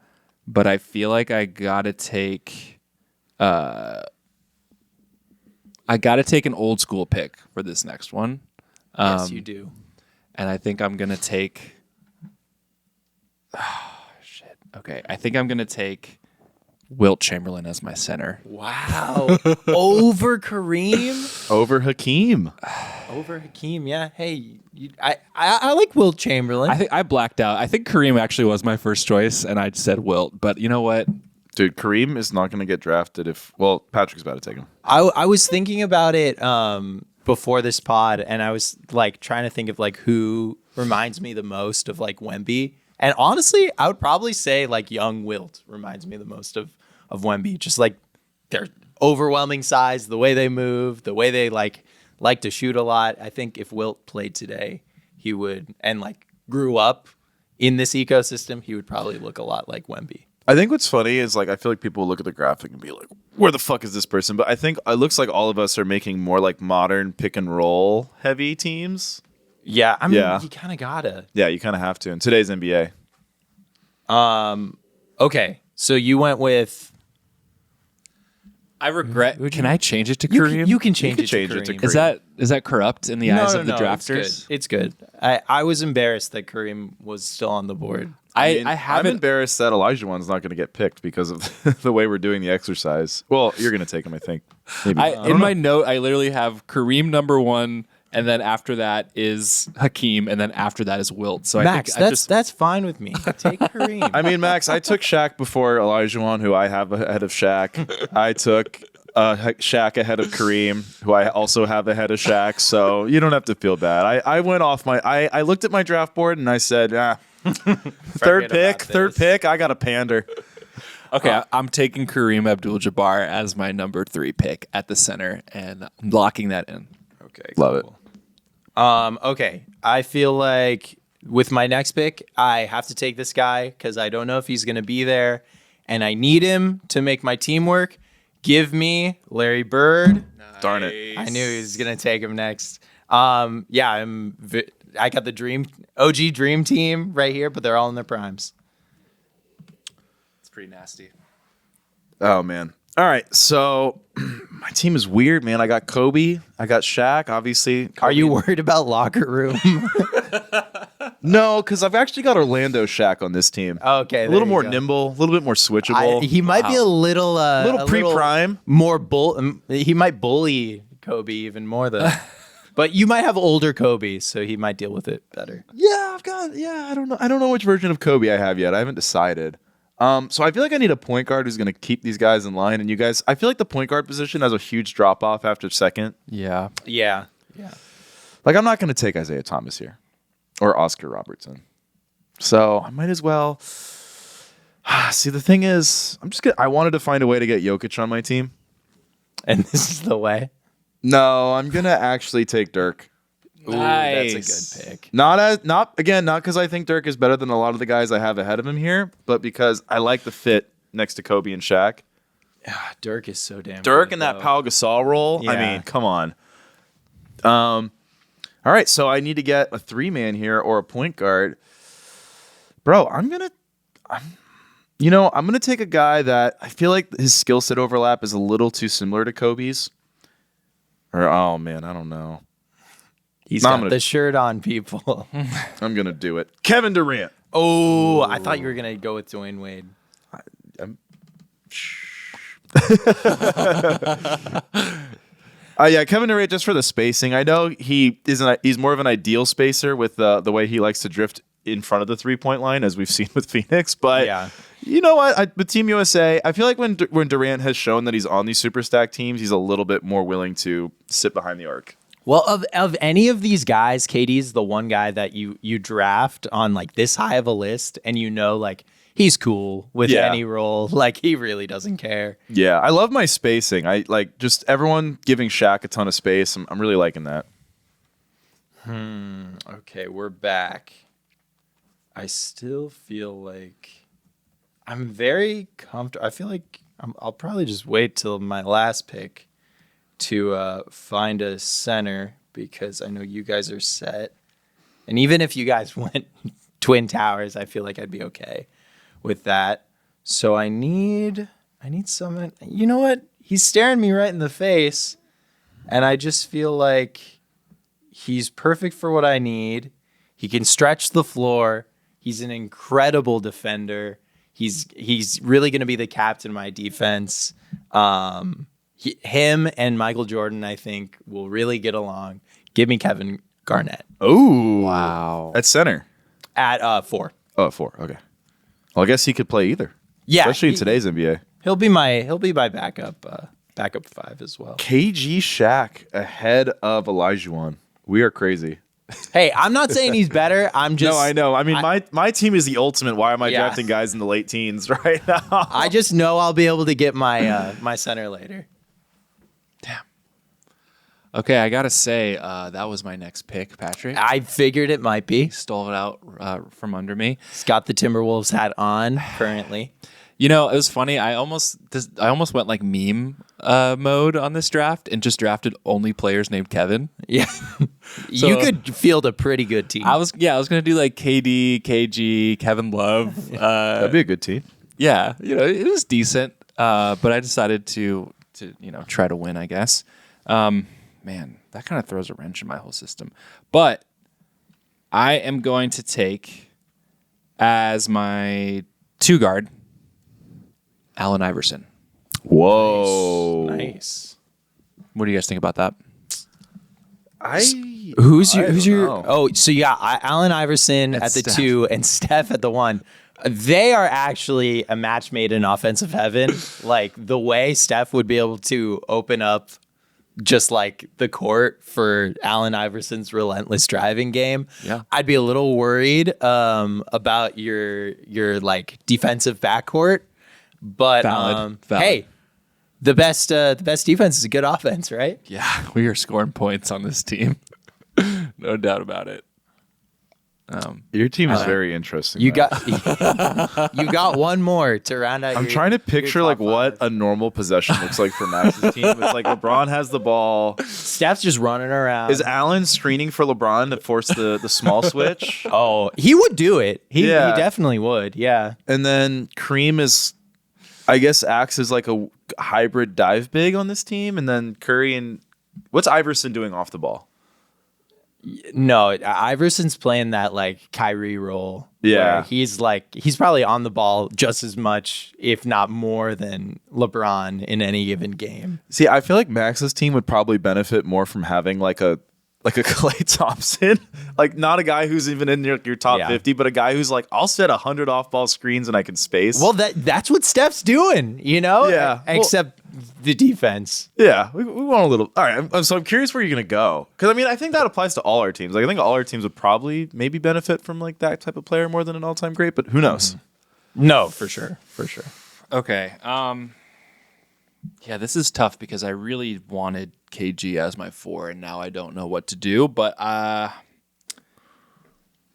but I feel like I gotta take an old school pick for this next one. Yes, you do. And I think I'm gonna take shit. Okay. I think I'm gonna take Wilt Chamberlain as my center. Wow. Over Kareem? Over Hakeem. Over Hakeem, yeah. Hey, I like Wilt Chamberlain. I think I blacked out. I think Kareem actually was my first choice, and I said Wilt. But you know what? Dude, Kareem is not going to get drafted if... Well, Patrick's about to take him. I was thinking about it before this pod, and I was like trying to think of like who reminds me the most of like Wemby. And honestly, I would probably say like young Wilt reminds me the most of Wemby. Just like their overwhelming size, the way they move, the way they like to shoot a lot. I think if Wilt played today, he would, and like grew up in this ecosystem, he would probably look a lot like Wemby. I think what's funny is like I feel like people look at the graphic and be like, where the fuck is this person? But I think it looks like all of us are making more like modern pick and roll heavy teams. Yeah, I mean, Yeah. you kind of gotta. Yeah, you kind of have to in today's NBA. Okay, so you went with I regret. Can I change it to You Kareem? can, you can change, change it it to to Kareem. Is that corrupt in the eyes of the drafters? It's good. I was embarrassed that Kareem was still on the board. I'm haven't. embarrassed that Elijah one's not going to get picked because of the way we're doing the exercise. Well, you're going to take him, I think. Maybe. In my note, I literally have Kareem number 1, and then after that is Hakeem, and then after that is Wilt. So Max, I think that's fine with me. Take Kareem. I mean, Max, I took Shaq before Elijah one, who I have ahead of Shaq. I took Shaq ahead of Kareem, who I also have ahead of Shaq. So you don't have to feel bad. I went off I looked at my draft board and I said, third pick, I got to pander. Okay, I'm taking Kareem Abdul-Jabbar as my number 3 pick at the center, and I'm locking that in. Okay, Love it. Okay, I feel like with my next pick, I have to take this guy because I don't know if he's going to be there, and I need him to make my team work. Give me Larry Bird. Darn it. I knew he was going to take him next. I got the OG dream team right here, but they're all in their primes. It's pretty nasty. Oh, man. All right, so my team is weird, man. I got Kobe. I got Shaq, obviously. Kobe. Are you worried about locker room? No, because I've actually got Orlando Shaq on this team. Okay, a little more nimble, a little bit more switchable. He might be a little pre-prime. He might bully Kobe even more though. But you might have older Kobe, so he might deal with it better. Yeah, I don't know. I don't know which version of Kobe I have yet. I haven't decided. So I feel like I need a point guard who's going to keep these guys in line. And you guys, I feel like the point guard position has a huge drop off after second. Yeah. Like I'm not going to take Isaiah Thomas here or Oscar Robertson. So I might as well. See, the thing is, I wanted to find a way to get Jokic on my team. And this is the way. No, I'm going to actually take Dirk. Ooh, Nice. that's a good pick. Not because I think Dirk is better than a lot of the guys I have ahead of him here, but because I like the fit next to Kobe and Shaq. Dirk is so damn Dirk good, in that though. Pau Gasol role. I Yeah. mean, come on. All right, so I need to get a 3-man here or a point guard. Bro, I'm gonna take a guy that I feel like his skill set overlap is a little too similar to Kobe's. Or oh man, I don't know. He's got the shirt on, people. I'm gonna do it. Kevin Durant. Oh, I thought you were gonna go with Dwayne Wade. Yeah, Kevin Durant, just for the spacing. I know he's more of an ideal spacer with the way he likes to drift in front of the 3-point line, as we've seen with Phoenix. But Yeah. you know what? With Team USA, I feel like when Durant has shown that he's on these super stack teams, he's a little bit more willing to sit behind the arc. Well, of any of these guys, KD's the one guy that you draft on like this high of a list, and like he's cool with any role. Like he really doesn't care. Yeah, I love my spacing. I like just everyone giving Shaq a ton of space. I'm really liking that. Okay, we're back. I still feel like I'm very comfortable. I feel like I'll probably just wait till my last pick to find a center because I know you guys are set. And even if you guys went Twin Towers, I feel like I'd be okay with that. So I need someone. You know what? He's staring me right in the face, and I just feel like he's perfect for what I need. He can stretch the floor. He's an incredible defender. He's really going to be the captain of my defense. Him and Michael Jordan, I think, will really get along. Give me Kevin Garnett Oh, Wow. at center. at 4. Oh, 4. Okay. Well, I guess he could play either. Yeah, especially in today's NBA. He'll be my backup 5 as well. KG Shaq ahead of Olajuwon. We are crazy. Hey, I'm not saying he's better. I'm just. No, I know. I mean, my team is the ultimate. Why am I Yeah. drafting guys in the late teens right now? I just know I'll be able to get my my center later. Okay, I gotta say that was my next pick, Patrick. I figured it might be. Stole it out from under me. He's got the Timberwolves hat on currently. You know, it was funny. I almost went like meme mode on this draft and just drafted only players named Kevin. Yeah, you could field a pretty good team. I was gonna do like KD, KG, Kevin Love. That'd be a good team. Yeah, it was decent. But I decided to to try to win, I guess. Man, that kind of throws a wrench in my whole system. But I am going to take as my 2 guard Allen Iverson. Whoa. Nice. What do you guys think about that? Who's don't your? know. Oh, so Allen Iverson at the Steph. 2 and Steph at the 1. They are actually a match made in offensive heaven. Like the way Steph would be able to open up just like the court for Allen Iverson's relentless driving game. Yeah. I'd be a little worried about your like defensive backcourt, but Valid. hey, the best defense is a good offense, right? Yeah, we are scoring points on this team. No doubt about it. Your team is very interesting. You Matt. got you got one more to round out. I'm trying to picture like what a normal possession looks like for Max's team. It's like LeBron has the ball. Steph's just running around. Is Allen screening for LeBron to force the small switch? Oh, he would do it. He Yeah. definitely would. Yeah. And then Kareem is, I guess, acts as like a hybrid dive big on this team. And then Curry and what's Iverson doing off the ball? No, Iverson's playing that like Kyrie role. Yeah. where he's probably on the ball just as much, if not more, than LeBron in any given game. See, I feel like Max's team would probably benefit more from having like a Klay Thompson, like not a guy who's even in your top Yeah. 50, but a guy who's like, I'll set 100 off-ball screens and I can space. Well, that's what Steph's doing, Yeah. Well- Except the defense. Yeah, we want a little. All right, so I'm curious where you're gonna go, because I mean I think that applies to all our teams. Like I think all our teams would probably maybe benefit from like that type of player more than an all-time great, but who knows? No, for sure. Okay. Yeah, this is tough because I really wanted KG as my 4, and now I don't know what to do. But I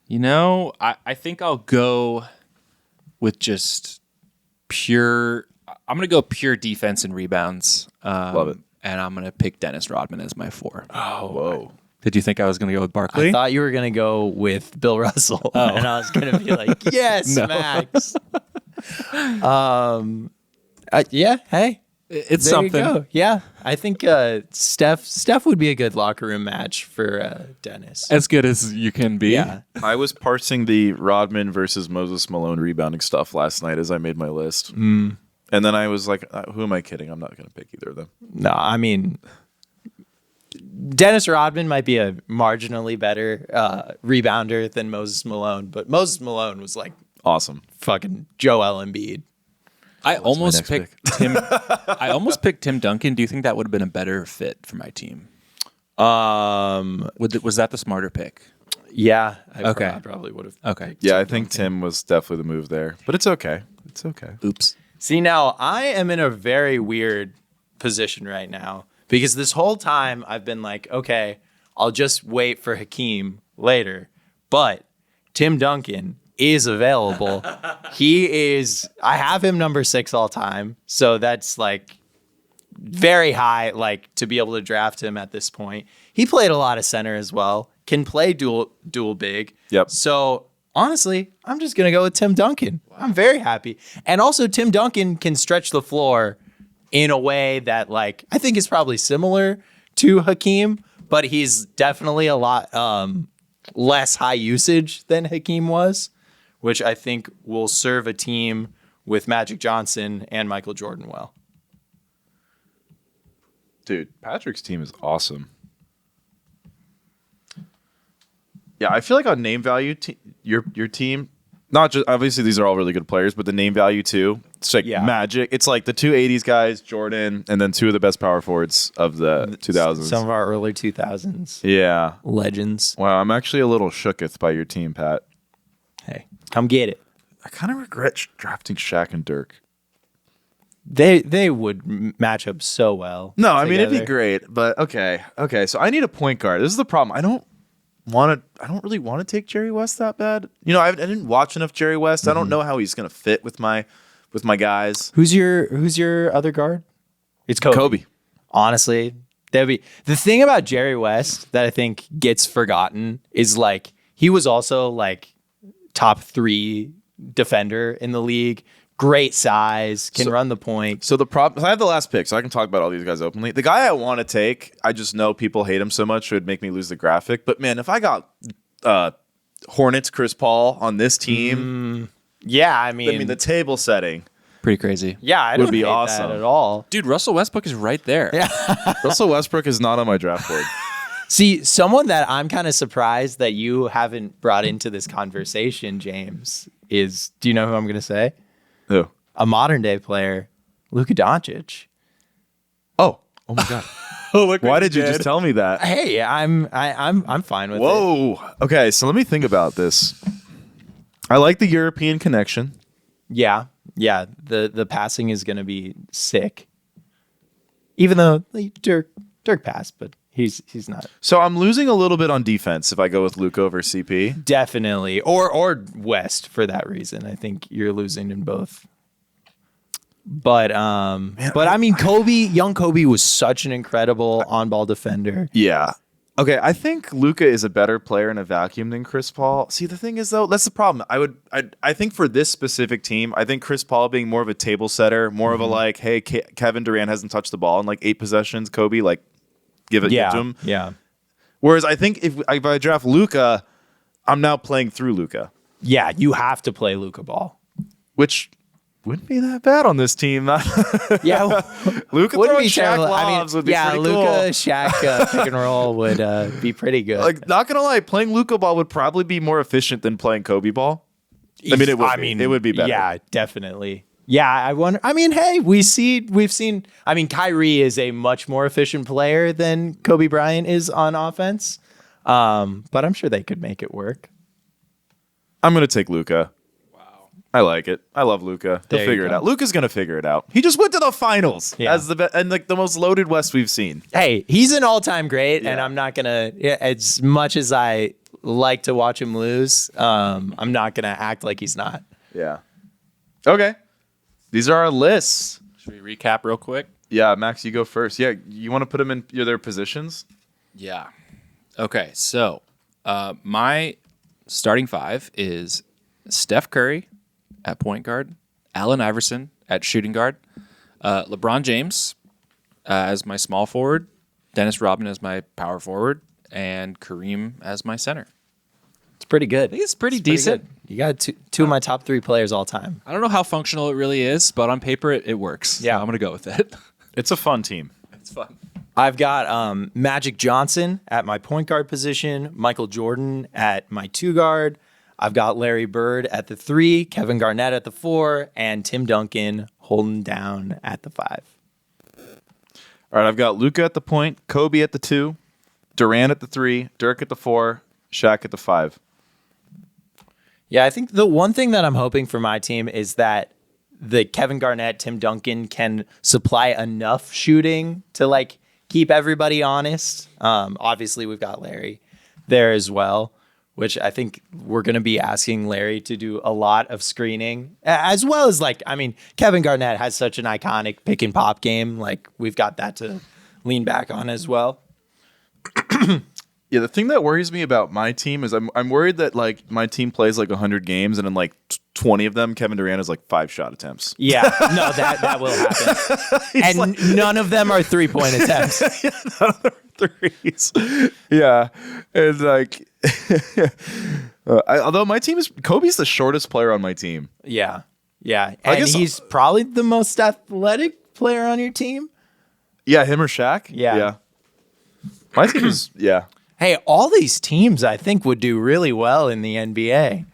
think I'll go with just pure. I'm gonna go pure defense and rebounds. Love it. And I'm gonna pick Dennis Rodman as my 4. Oh, whoa. Did you think I was gonna go with Barkley? I thought you were gonna go with Bill Russell, and I was gonna be like, "Yes, No. Max." Yeah. Hey, It's there something. you go. Yeah, I think Steph would be a good locker room match for Dennis. As good as you can be. Yeah. I was parsing the Rodman versus Moses Malone rebounding stuff last night as I made my list, and then I was like, "Who am I kidding? I'm not gonna pick either of them." No, I mean, Dennis Rodman might be a marginally better rebounder than Moses Malone, but Moses Malone was like Awesome. fucking Joel Embiid. I almost next picked Tim. I almost picked Tim Duncan. Do you think that would have been a better fit for my team? Was that the smarter pick? Yeah. Okay. I probably would have. Okay. Yeah, I think Tim was definitely the move there, but it's okay. It's okay. Oops. See, now I am in a very weird position right now because this whole time I've been like, okay, I'll just wait for Hakeem later. But Tim Duncan is available. I have him number 6 all time. So that's like very high, like to be able to draft him at this point. He played a lot of center as well, can play dual big. Yep. So honestly, I'm just going to go with Tim Duncan. I'm very happy. And also Tim Duncan can stretch the floor in a way that like I think is probably similar to Hakeem, but he's definitely a lot less high usage than Hakeem was, which I think will serve a team with Magic Johnson and Michael Jordan well. Dude, Patrick's team is awesome. Yeah, I feel like on name value, your team, not just obviously these are all really good players, but the name value too. It's like Magic. It's like the 2 80s guys, Jordan, and then 2 of the best power forwards of the 2000s. Some of our early 2000s Yeah. legends. Wow, I'm actually a little shooketh by your team, Pat. Hey, come get it. I kind of regret drafting Shaq and Dirk. They would match up so well. No, I mean it'd be together. great, but okay. So I need a point guard. This is the problem. I don't really want to take Jerry West that bad. You know, I didn't watch enough Jerry West. I don't know how he's gonna fit with my guys. Who's your other guard? It's Kobe. Honestly, that'd be the thing about Jerry West that I think gets forgotten is like he was also like top 3 defender in the league, Great size, can run the point. So I have the last pick, so I can talk about all these guys openly. The guy I want to take, I just know people hate him so much, it would make me lose the graphic. But man, if I got Hornets Chris Paul on this team, Yeah, I mean the table setting. Pretty crazy. yeah, I would don't be hate awesome. that at all. Dude, Russell Westbrook is right there. Yeah. Russell Westbrook is not on my draft board. See, someone that I'm kind of surprised that you haven't brought into this conversation, James, is, do you know who I'm going to say? Who? A modern day player, Luka Doncic. Oh my god. Why did you just tell me that? Hey, I'm fine with it. Whoa. Okay, so let me think about this. I like the European connection. Yeah. The passing is going to be sick. Even though Dirk passed, but he's not. So I'm losing a little bit on defense if I go with Luka over CP. Definitely. Or West for that reason. I think you're losing in both. But I mean, young Kobe was such an incredible on-ball defender. Yeah. Okay, I think Luka is a better player in a vacuum than Chris Paul. See, the thing is, though, that's the problem. I think for this specific team, I think Chris Paul being more of a table setter, more of a like, hey, Kevin Durant hasn't touched the ball in like 8 possessions. Kobe, like, give it to him. Yeah. Whereas I think if I draft Luka, I'm now playing through Luka, Yeah, you have to play Luka ball. which wouldn't be that bad on this team. Yeah, Luka wouldn't throwing be Shaq terrible. lobs would be pretty Luka cool. Shaq pick and roll would be pretty good. Like, not gonna lie, playing Luka ball would probably be more efficient than playing Kobe ball. I mean, it would be better. Yeah, definitely. Yeah, I wonder. I mean, hey, we've seen. I mean, Kyrie is a much more efficient player than Kobe Bryant is on offense. But I'm sure they could make it work. I'm gonna take Luka. Wow, I like it. I love Luka. He'll There you figure it go. out. Luka's gonna figure it out. He just went to the finals as and like the most loaded West we've seen. Hey, he's an all-time great, and Yeah. I'm not gonna. As much as I like to watch him lose, I'm not gonna act like he's not. Yeah. Okay. These are our lists. Should we recap real quick? Yeah, Max, you go first. Yeah, you want to put them in their positions? Yeah. Okay, so my starting 5 is Steph Curry at point guard, Allen Iverson at shooting guard, LeBron James as my small forward, Dennis Rodman as my power forward, and Kareem as my center. It's pretty good. It's pretty decent. Good. You got two of my top 3 players all time. I don't know how functional it really is, but on paper it works. Yeah. So I'm going to go with it. It's a fun team. It's fun. I've got Magic Johnson at my point guard position, Michael Jordan at my 2 guard. I've got Larry Bird at the 3, Kevin Garnett at the 4, and Tim Duncan holding down at the 5. All right, I've got Luka at the point, Kobe at the 2, Durant at the 3, Dirk at the 4, Shaq at the 5. Yeah, I think the one thing that I'm hoping for my team is that the Kevin Garnett, Tim Duncan can supply enough shooting to like keep everybody honest. Obviously, we've got Larry there as well, which I think we're going to be asking Larry to do a lot of screening, as well as like, I mean, Kevin Garnett has such an iconic pick and pop game. Like we've got that to lean back on as well. Yeah, the thing that worries me about my team is I'm worried that like my team plays like 100 games and in like 20 of them Kevin Durant has like 5 shot attempts. Yeah, no, that will happen. And none of them are 3-point attempts. None of them are threes. Yeah, and like, although my team is Kobe's the shortest player on my team. Yeah. And guess- he's probably the most athletic player on your team. Yeah, him or Shaq. Yeah. My team is Hey, all these teams I think would do really well in the NBA.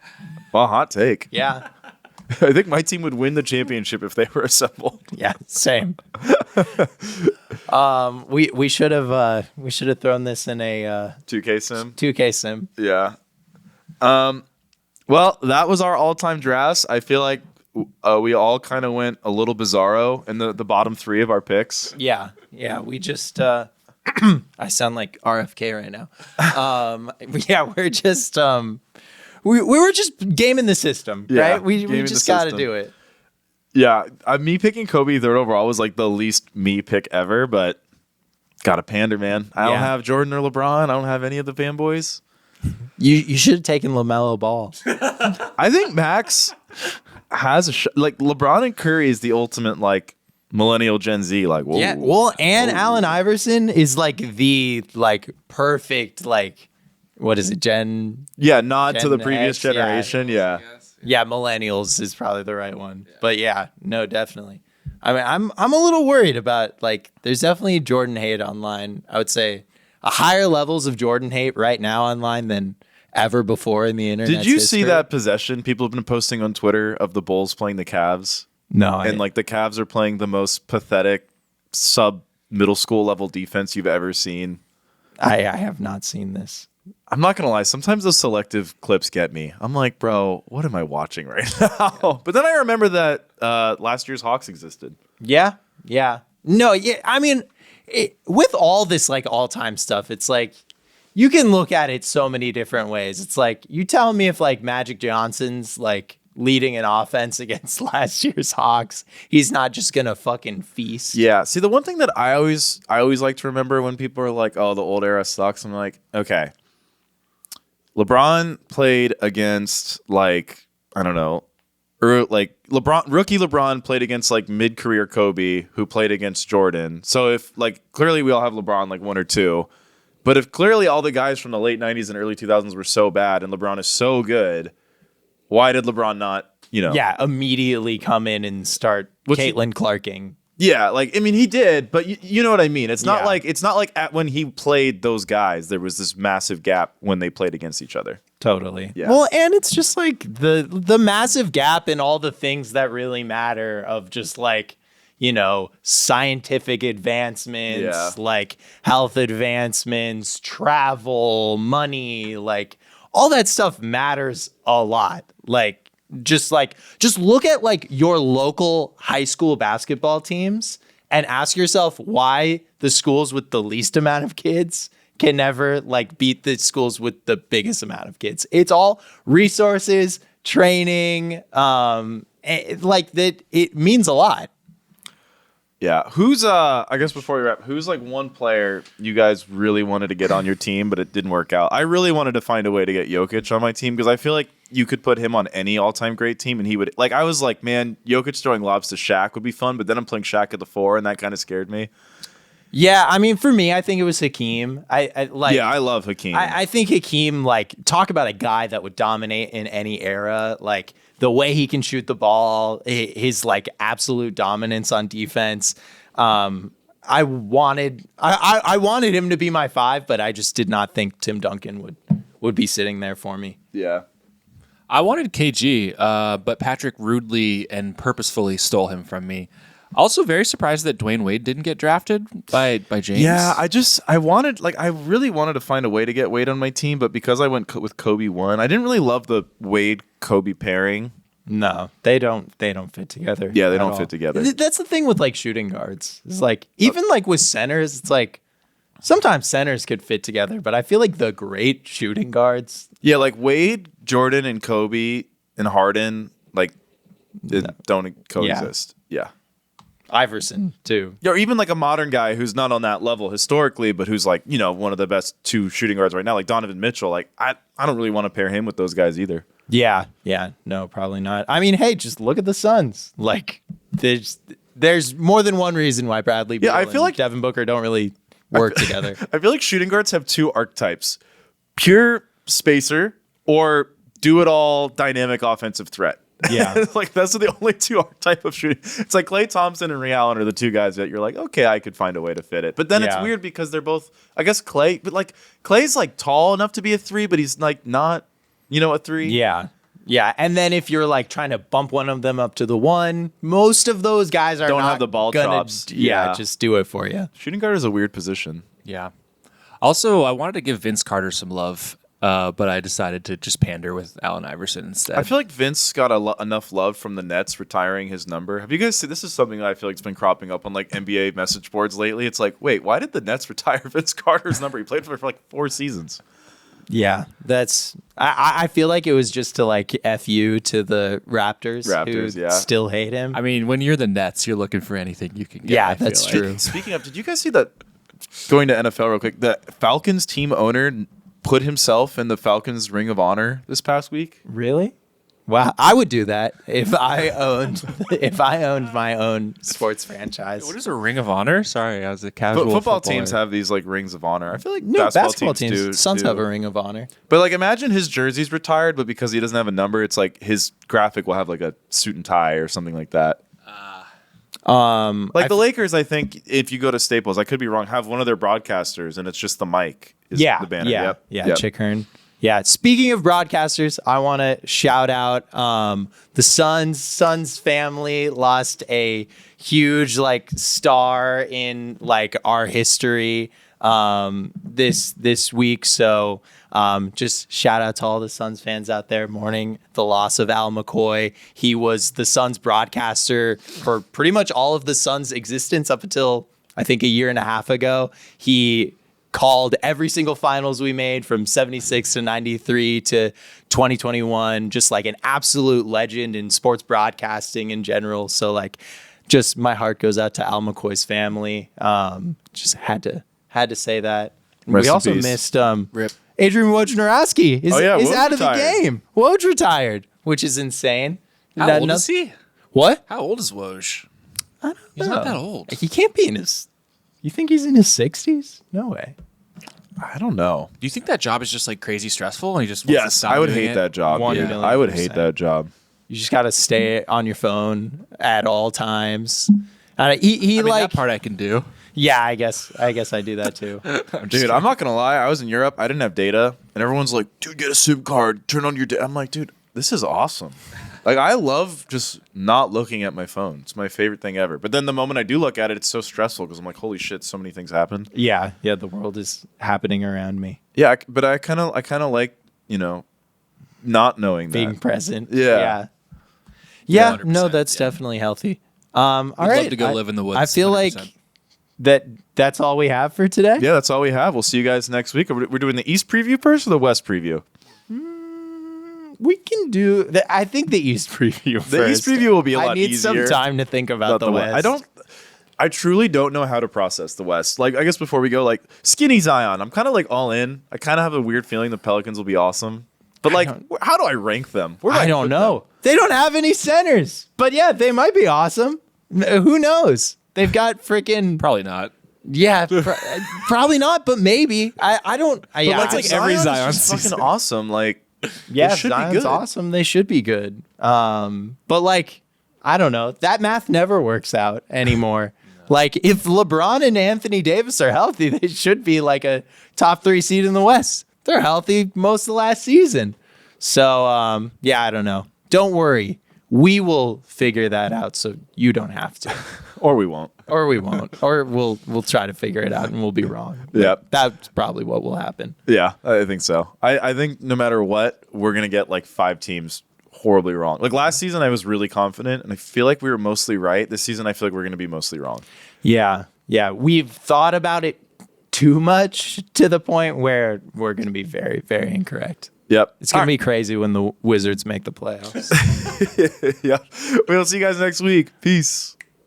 Well, hot take. Yeah. I think my team would win the championship if they were assembled. Yeah, same. We should have thrown this in a 2K sim. 2K sim. Yeah. Well, that was our all-time drafts. I feel like we all kind of went a little bizarro in the bottom 3 of our picks. Yeah, we just I sound like RFK right now. Yeah, we're just we were just gaming the system, Yeah, right? We gaming just the got to system. do it. Yeah, me picking Kobe third overall was like the least me pick ever, but got a pander, man. I don't Yeah. have Jordan or LeBron. I don't have any of the fanboys. You should have taken LaMelo Ball. I think Max has like LeBron and Curry is the ultimate like millennial Gen Z. Like, whoa. Yeah, well, and Allen Iverson is like the like perfect like what is it, nod to the Gen previous X, generation. Yeah. Yeah, millennials is probably the right one. Yeah. But yeah, no, definitely. I mean, I'm a little worried about like there's definitely Jordan hate online. I would say higher levels of Jordan hate right now online than ever before in the internet. Did you see that possession people have been posting on Twitter of the Bulls playing the Cavs? No. And like the Cavs are playing the most pathetic sub middle school level defense you've ever seen. I have not seen this. I'm not going to lie. Sometimes those selective clips get me. I'm like, bro, what am I watching right now? Yeah. But then I remember that last year's Hawks existed. Yeah. Yeah. No, yeah. I mean, with all this like all-time stuff, it's like you can look at it so many different ways. It's like you tell me if like Magic Johnson's like leading an offense against last year's Hawks, he's not just going to fucking feast. Yeah. See, the one thing that I always like to remember when people are like, oh, the old era sucks. I'm like, okay. LeBron played against like, I don't know, or like rookie LeBron played against like mid-career Kobe, who played against Jordan. So if like clearly we all have LeBron like one or two, but if clearly all the guys from the late 90s and early 2000s were so bad and LeBron is so good, why did LeBron not, immediately come in and start Caitlin Clarking? Yeah, like I mean he did, but you know what I mean. It's not like at when he played those guys there was this massive gap when they played against each other. Totally. Yeah. Well, and it's just like the massive gap in all the things that really matter of just like, scientific advancements, like health advancements, travel, money, like all that stuff matters a lot. Just look at like your local high school basketball teams and ask yourself why the schools with the least amount of kids can never like beat the schools with the biggest amount of kids. It's all resources, training, like that. It means a lot. Yeah. Who's I guess before we wrap, who's like one player you guys really wanted to get on your team, but it didn't work out? I really wanted to find a way to get Jokic on my team because I feel like you could put him on any all-time great team and he would like I was like, man, Jokic throwing lobs to Shaq would be fun, but then I'm playing Shaq at the 4 and that kind of scared me. Yeah, I mean, for me, I think it was Hakeem. I love Hakeem. I think Hakeem, like, talk about a guy that would dominate in any era. Like, the way he can shoot the ball, his, like, absolute dominance on defense. I wanted him to be my 5, but I just did not think Tim Duncan would be sitting there for me. Yeah. I wanted KG, but Patrick rudely and purposefully stole him from me. Also, very surprised that Dwayne Wade didn't get drafted by James. Yeah, I really wanted to find a way to get Wade on my team, but because I went with Kobe 1, I didn't really love the Wade Kobe pairing. No, they don't fit together. Yeah, they don't fit together. That's the thing with like shooting guards. It's like even like with centers, it's like sometimes centers could fit together, but I feel like the great shooting guards. Yeah, like Wade, Jordan, and Kobe and Harden, like don't coexist. Yeah. Iverson too. Or even like a modern guy who's not on that level historically, but who's like, one of the best 2 shooting guards right now, like Donovan Mitchell. Like I don't really want to pair him with those guys either. Yeah. No, probably not. I mean, hey, just look at the Suns. Like there's more than one reason why Bradley Beal I feel like Devin Booker don't really work together. I feel like shooting guards have 2 archetypes: pure spacer or do it all dynamic offensive threat. Yeah. Like those are the only 2 archetype of shooting. It's like Klay Thompson and Ray Allen are the 2 guys that you're like, okay, I could find a way to fit it. But then it's weird because they're both, I guess Klay, but like Klay's like tall enough to be a 3, but he's like not, a 3. Yeah. Yeah. And then if you're like trying to bump one of them up to the 1, most of those guys don't have the ball chops. Yeah, just do it for you. Shooting guard is a weird position. Yeah. Also, I wanted to give Vince Carter some love. But I decided to just pander with Allen Iverson instead. I feel like Vince got enough love from the Nets retiring his number. Have you guys seen, this is something that I feel like it's been cropping up on like NBA message boards lately. It's like, wait, why did the Nets retire Vince Carter's number? He played for like 4 seasons. Yeah, I feel like it was just to like F you to the Raptors who still hate him. I mean, when you're the Nets, you're looking for anything you can get. Yeah, that's true. Speaking of, did you guys see that, going to NFL real quick, the Falcons team owner put himself in the Falcons Ring of Honor this past week? Really? Wow, I would do that if I owned my own sports franchise. What is a Ring of Honor? Sorry, I was a casual Football teams have these like rings of honor. I feel like No, basketball teams do. Suns have a ring of honor. But like, imagine his jersey's retired, but because he doesn't have a number, it's like his graphic will have like a suit and tie or something like that. Like the Lakers, I think if you go to Staples, I could be wrong, have one of their broadcasters and it's just the mic. The banner. Yeah, Chick Hearn. Yeah. Speaking of broadcasters, I want to shout out the Suns family lost a huge like star in like our history this week. So just shout out to all the Suns fans out there mourning the loss of Al McCoy. He was the Suns broadcaster for pretty much all of the Suns' existence up until I think a year and a half ago. He called every single finals we made from 76 to 93 to 2021, just like an absolute legend in sports broadcasting in general. So like just my heart goes out to Al McCoy's family. Just had to say that. Rest we in also peace. missed Rip. Adrian Wojnarowski is Woj out of the retired. game. Woj retired, which is insane. How old is he? What? How old is Woj? I don't He's know. not that old. He can't be in his... You think he's in his 60s? No way. I don't know. Do you think that job is just like crazy stressful and he just wants to Yes, stop I would doing hate it? that job. 1 Yeah, million I would hate %. that job. You just got to stay on your phone at all times. He I mean, like... that part I can do. Yeah, I guess I do that too. Dude, I'm not gonna lie. I was in Europe. I didn't have data, and everyone's like, "Dude, get a SIM card. Turn on your data." I'm like, "Dude, this is awesome." Like, I love just not looking at my phone. It's my favorite thing ever. But then the moment I do look at it, it's so stressful because I'm like, "Holy shit, so many things happen." Yeah, the world is happening around me. Yeah, but I kind of like not knowing Being that. present. Yeah. Yeah, 100%, no, that's yeah. definitely healthy. All I'd right. love to go live in the woods. I feel 100%. like that's all we have for today. Yeah, that's all we have. We'll see you guys next week. We're doing the East preview first or the West preview? We can do I think the East preview first. The East preview will be a lot I need easier. some time to think about the West. I truly don't know how to process the West. Like, I guess before we go, like, skinny Zion, I'm kind of like all in. I kind of have a weird feeling the Pelicans will be awesome. But like, how do I rank them? Where do I don't put know. them? They don't have any centers. But yeah, they might be awesome. Who knows? They've got freaking Probably not. yeah, probably not, but maybe. I don't. But Yeah, like, like if every Zion's Zion just season. fucking awesome. Like, yeah, they should be Zion's good. awesome. They should be good. But like, I don't know. That math never works out anymore. Like, if LeBron and Anthony Davis are healthy, they should be like a top 3 seed in the West. They're healthy most of the last season. So, yeah, I don't know. Don't worry. We will figure that out so you don't have to. Or we won't. Or we won't. Or we'll try to figure it out and we'll be wrong. Yep. That's probably what will happen. Yeah, I think so. I think no matter what, we're going to get like 5 teams horribly wrong. Like last season, I was really confident, and I feel like we were mostly right. This season, I feel like we're going to be mostly wrong. Yeah. Yeah. We've thought about it too much to the point where we're going to be very, very incorrect. Yep. It's going to be crazy when the Wizards make the playoffs. Yeah. We'll see you guys next week. Peace.